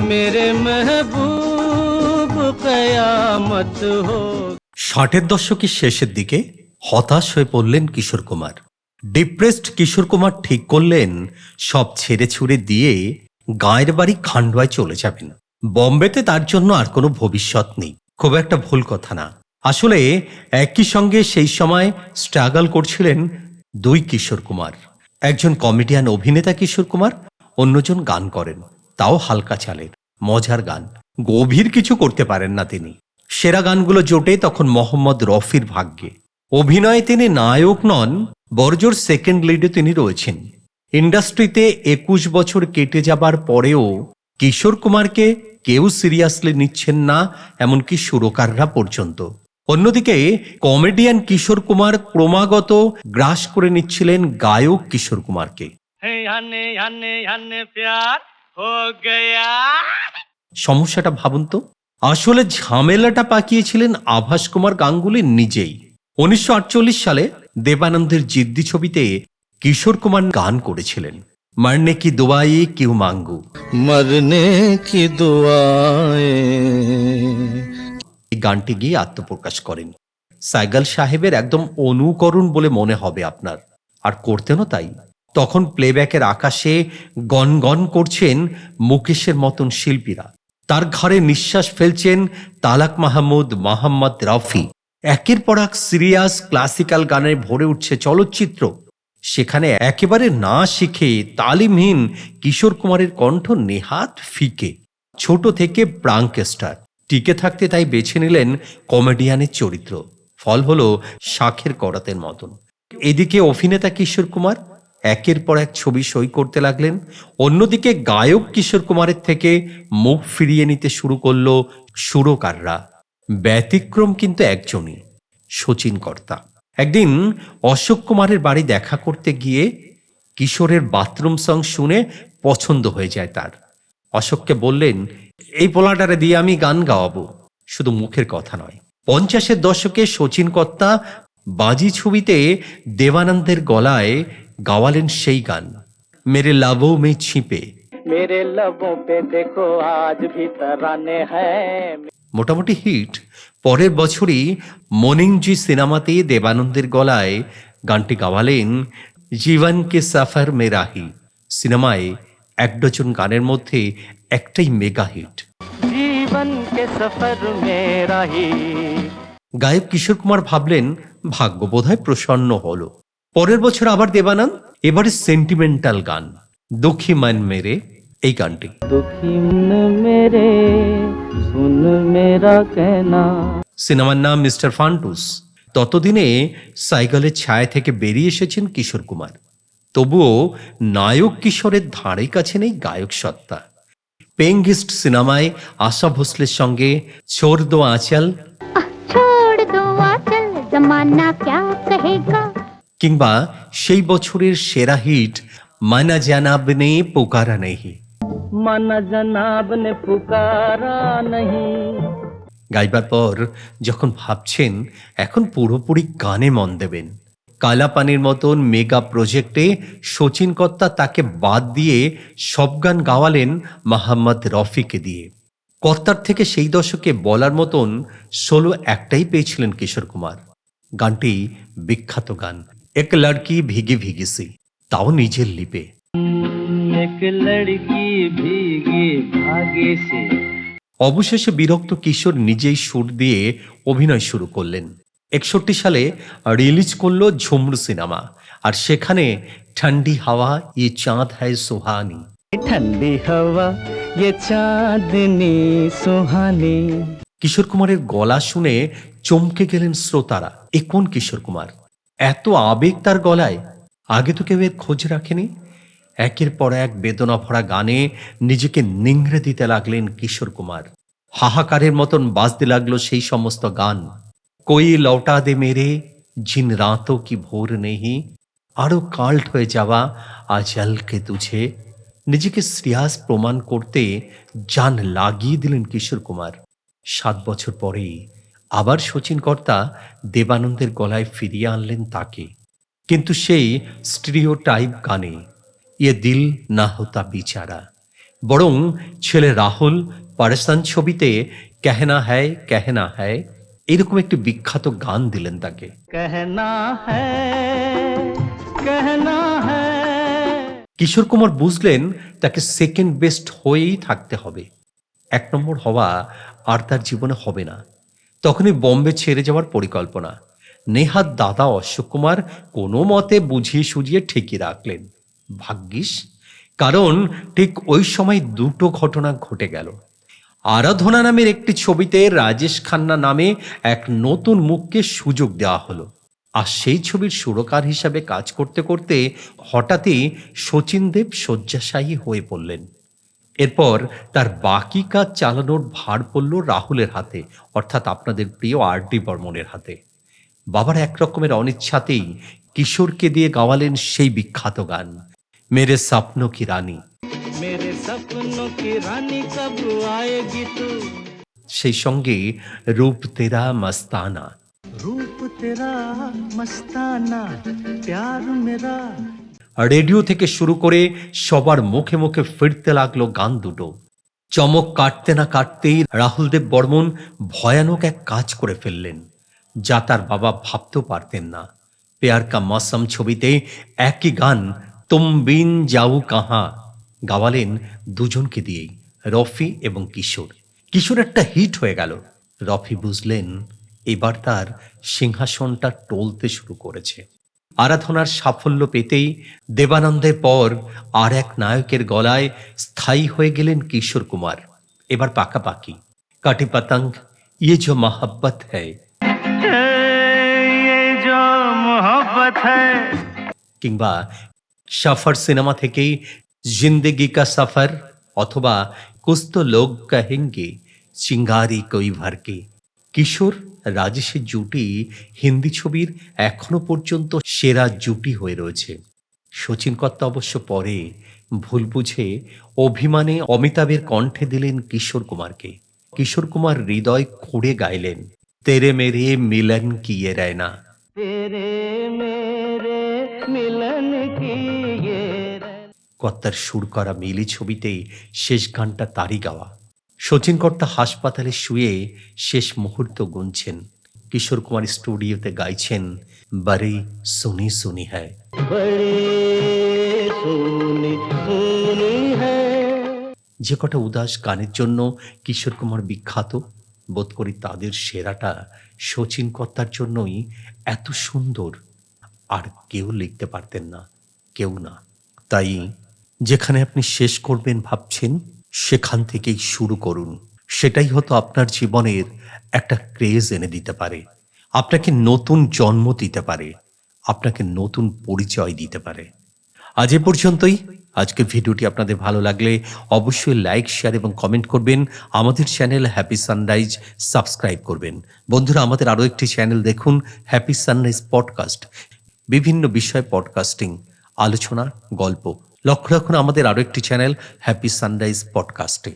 मेरे महबूब कयामत हो। 60-এর দশকের শেষের দিকে হতাশ হয়ে পড়লেন কিশোর কুমার। ডিপ্রেসড কিশোর কুমার ঠিক করলেন সব ছেড়ে ছুড়ে দিয়ে গায়ের বাড়ি খান্ডোয়ায় চলে যাবেন। বম্বেতে তার জন্য আর কোনো ভবিষ্যৎ নেই। খুব একটা ভুল কথা না। আসলে একই সঙ্গে সেই সময় স্ট্রাগল করছিলেন দুই কিশোর কুমার। একজন কমেডিয়ান অভিনেতা কিশোর কুমার, অন্যজন গান করেন, তাও হালকা চালের মজার গান। গভীর কিছু করতে পারেন না তিনি। সেরা গানগুলো জোটে তখন মোহাম্মদ রফির ভাগ্যে। অভিনয়ে তিনি নায়ক নন, বড়জোর সেকেন্ড লিডে তিনি রয়েছেন। ইন্ডাস্ট্রিতে 21 বছর কেটে যাবার পরেও কিশোর কুমারকে কেউ সিরিয়াসলি নিচ্ছেন না, এমনকি সুরকাররা পর্যন্ত। অন্যদিকে কমেডিয়ান কিশোর কুমার ক্রমাগত গ্রাস করে নিচ্ছিলেন গায়ক কিশোর কুমারকে। সমস্যাটা ভাবুন তো, আসলে ঝামেলাটা পাকিয়েছিলেন আভাস কুমার গাঙ্গুলি নিজেই। 1948 সালে দেবানন্দের জিদ্দি ছবিতে কিশোর কুমার গান করেছিলেন মরনে কি দুয়ায়ে কিউ মাঙ্গু। मरने की दुआएं। এই গানটি গিয়ে আত্মপ্রকাশ করেন। সাইগাল সাহেবের একদম অনুকরণ বলে মনে হবে আপনার, আর করতেনও তাই। তখন প্লেব্যাকের আকাশে গনগন করছেন মুকেশের মতন শিল্পীরা। তার ঘরে নিঃশ্বাস ফেলছেন তালাক মাহমুদ, মোহাম্মদ রফি। একের পর এক সিরিয়াস ক্লাসিক্যাল গানে ভরে উঠছে চলচ্চিত্র। সেখানে একেবারে না শিখে তালিমহীন কিশোর কুমারের কণ্ঠ নেহাত ফিকে। ছোট থেকে প্রাঙ্কেস্টার টিকে থাকতে তাই বেছে নিলেন কমেডিয়ানের চরিত্র। ফল হলো শাখের করাতের মতন। এদিকে অভিনেতা কিশোর কুমার একের পর এক ছবি সই করতে লাগলেন। অন্যদিকে গায়ক কিশোর কুমারের থেকে মুখ ফিরিয়ে নিতে শুরু করল সুরকাররা। ব্যতিক্রম কিন্তু একজনই, শচীন কর্তা। একদিন অশোক কুমারের বাড়ি দেখা করতে গিয়ে কিশোরের বাথরুম সং শুনে পছন্দ হয়ে যায় তার। অশোককে বললেন, এই পোলাটারে দিয়ে আমি গান গাওয়াবো, শুধু মুখের কথা নয়। 50-এর দশকে শচীন কর্তা বাজি ছবিতে দেবানন্দের গলায় গাওয়ালেন সেই গান মেরে লাবো মে ছিপে। मेरे लबों पे देखो आज भी तराने हैं। মোটামুটি হিট। পরের বছরই মনিংজি সিনেমাতে দেবানন্দের গলায় গানটি গাওয়ালেন জীবন কে সফর মে রাহি। সিনেমায় 1 ডজন গানের মধ্যে একটাই মেগা হিট। जीवन के सफर में राही। গায়ক কিশোর কুমার ভাবলেন ভাগ্য বোধহয় প্রসন্ন হলো। পরের বছর আবার দেবানন্দ, এবারে সেন্টিমেন্টাল গান দুঃখী মন মেরে। এই গানটি दुखी मन मेरे सुन मेरा कहना। সিনেমার নাম মিস্টার ফান্টুস। ততদিনে সাইকেলের ছায়া থেকে বেরিয়ে এসেছেন কিশোর কুমার। তবুও নায়ক কিশোরের ধারে কাছে নেই গায়ক সত্তা। পেঙ্গিস্ট সিনেমায় আশা ভোসলের সঙ্গে ছোড় দো আঁচল, छोड़ दो आंचल जमाना क्या कहेगा। কিংবা সেই বছরের সেরা হিট মানা জানাব নে পুকারা নেহি। माना जनाब ने पुकारा नहीं। গাইবার পর যখন ভাবছেন এখন পুরোপুরি গানে মন দেবেন, কালাপানির মতন মেগা প্রজেক্টে শচীন কর্তা তাকে বাদ দিয়ে সব গান গাওয়ালেন মোহাম্মদ রফিকে দিয়ে। কর্তার থেকে সেই দশকে বলার মতন সোলো একটাই পেয়েছিলেন কিশোর কুমার। গানটি বিখ্যাত গান এক লড়কি ভিগি ভিগিসি, তাও নিজের লিপে। एक लड़की भीगी भागे से। অবশেষে বিরক্ত কিশোর নিজেই সুর দিয়ে অভিনয় শুরু করলেন। 61 সালে রিলিজ করলো ঝুমরু সিনেমা, আর সেখানে ঠান্ডি হাওয়া ইয়ে চাঁদ হ্যায় সুহানি। ठंडी हवा ये चांदनी सुहानी। কিশোর কুমারের গলা শুনে চমকে গেলেন শ্রোতারা। এ কোন কিশোর কুমার, এত আবেগ তার গলায়, আগে তো কেউ এর খোঁজ রাখেনি। একের পর এক বেদনা ভরা গানে নিজেকে নিংড়ে দিতে লাগলেন কিশোর কুমার। হাহাকারের মতন বাজতে লাগলো সেই সমস্ত গান, কোই লৌটা দে মেরে, জিন রাতোं কি ভোর নেহি, আরো কাল্ট হয়ে যাওয়া আজল কে তুঝে। নিজেকে সিরিয়াস প্রমাণ করতে জান লাগিয়ে দিলেন কিশোর কুমার। 7 বছর পরেই আবার শচীন কর্তা দেবানন্দের গলায় ফিরিয়ে আনলেন তাকে, কিন্তু সেই স্টিরিওটাইপ গানে ইয়ে দিল না হোতা বিচারা, বরং ছেলে রাহুল পারস্তান ছবিতে কেহনা হ্যায় এরকম একটি বিখ্যাত গান দিলেন তাকে। कहना है কিশোর কুমার বুঝলেন তাকে সেকেন্ড বেস্ট হয়েই থাকতে হবে, এক নম্বর হওয়া আর তার জীবনে হবে না। তখনই বম্বে ছেড়ে যাওয়ার পরিকল্পনা নেহাত দাদা অশোক কুমার কোনো মতে বুঝিয়ে সুঝিয়ে ঠিকই রাখলেন। ভাগ্যিস, কারণ ঠিক ওই সময় দুটো ঘটনা ঘটে গেল। আরাধনা নামের একটি ছবিতে রাজেশ খান্না নামে এক নতুন মুখকে সুযোগ দেওয়া হলো, আর সেই ছবির সুরকার হিসাবে কাজ করতে করতে হঠাৎই শচীন দেব শয্যাশায়ী হয়ে পড়লেন। এরপর তার বাকি কাজ চালানোর ভার পড়ল রাহুলের হাতে, অর্থাৎ আপনাদের প্রিয় আর.ডি. বর্মনের হাতে। বাবার এক রকমের অনিচ্ছাতেই কিশোরকে দিয়ে গাওয়ালেন সেই বিখ্যাত গান মেরে স্বপ্নো কি রানী। मेरे सपनों की रानी कब आएगी तू সেই সঙ্গে রূপ তেরা মস্তানা। रूप तेरा मस्ताना प्यार मेरा রেডিও থেকে শুরু করে সবার মুখে মুখে ফিরতে লাগলো গান দুটো। চমক কাটতে না কাটতেই রাহুল দেব বর্মন ভয়ানক এক কাজ করে ফেললেন, যা তার বাবা ভাবতেও পারতেন না। প্যার কা মৌসম ছবিতে একই গান তুম বিন যাও কাহা গাওয়ালেন দুজনকে দিয়েই, রফি এবং কিশোর। কিশোর একটা হিট হয়ে গেল। রফি বুঝলেন এবার তার সিংহাসনটা টলতে শুরু করেছে। আরাধনার সাফল্য পেতেই দেবানন্দের পর আর এক নায়কের গলায় স্থায়ী হয়ে গেলেন কিশোর কুমার। এবার পাকাপাকি কাটি পতঙ্গ, ইয়ে জো মোহব্বত হ্যায়, ये जो मोहब्बत है কিংবা সফর সিনেমা থেকেই জিন্দেগি কা সফর, অথবা কুছ তো লোগ কহেঙ্গে চিঙ্গারি কই ভরকে। কিশোর রাজেশের জুটি হিন্দি ছবির এখনো পর্যন্ত সেরা জুটি হয়ে রয়েছে। শচীন কর্তা অবশ্য পরে ভুল বুঝে অভিমানে অমিতাভের কণ্ঠে দিলেন কিশোর কুমারকে। কিশোর কুমার হৃদয় খুঁড়ে গাইলেন তেরে মেরে মিলন কি ये रहना। तेरे मेरे मिलन की ये কর্তার সুর করা মিলি ছবিতেই শেষ গানটা তারই গাওয়া। শচীন কর্তা হাসপাতালে শুয়ে শেষ মুহূর্ত গুনছেন, কিশোর কুমার স্টুডিওতে গাইছেন বড়ি সুনি সুনি হ্যায়। बड़ी सुनी सुनी है যে কটা উদাস গানের জন্য কিশোর কুমার বিখ্যাত, বোধ করি তাদের সেরাটা শচীন কর্তার জন্যই এত সুন্দর আর কেউ লিখতে পারতেন না, কেউ না। তাই যেখানে আপনি শেষ করবেন ভাবছেন সেখান থেকেই শুরু করুন। সেটাই হয়তো আপনার জীবনের একটা ক্রেজ এনে দিতে পারে, আপনাকে নতুন জন্ম দিতে পারে, আপনাকে নতুন পরিচয় দিতে পারে। আজ এ পর্যন্তই। আজকের ভিডিওটি আপনাদের ভালো লাগলে অবশ্যই লাইক, শেয়ার এবং কমেন্ট করবেন। আমাদের চ্যানেল হ্যাপি সানরাইজ সাবস্ক্রাইব করবেন। বন্ধুরা, আমাদের আরও একটি চ্যানেল দেখুন, হ্যাপি সানরাইজ পডকাস্ট। বিভিন্ন বিষয় পডকাস্টিং, আলোচনা, গল্প। লক্ষ্য রাখুন আমাদের আরও একটি চ্যানেল হ্যাপি সানরাইজ পডকাস্টে।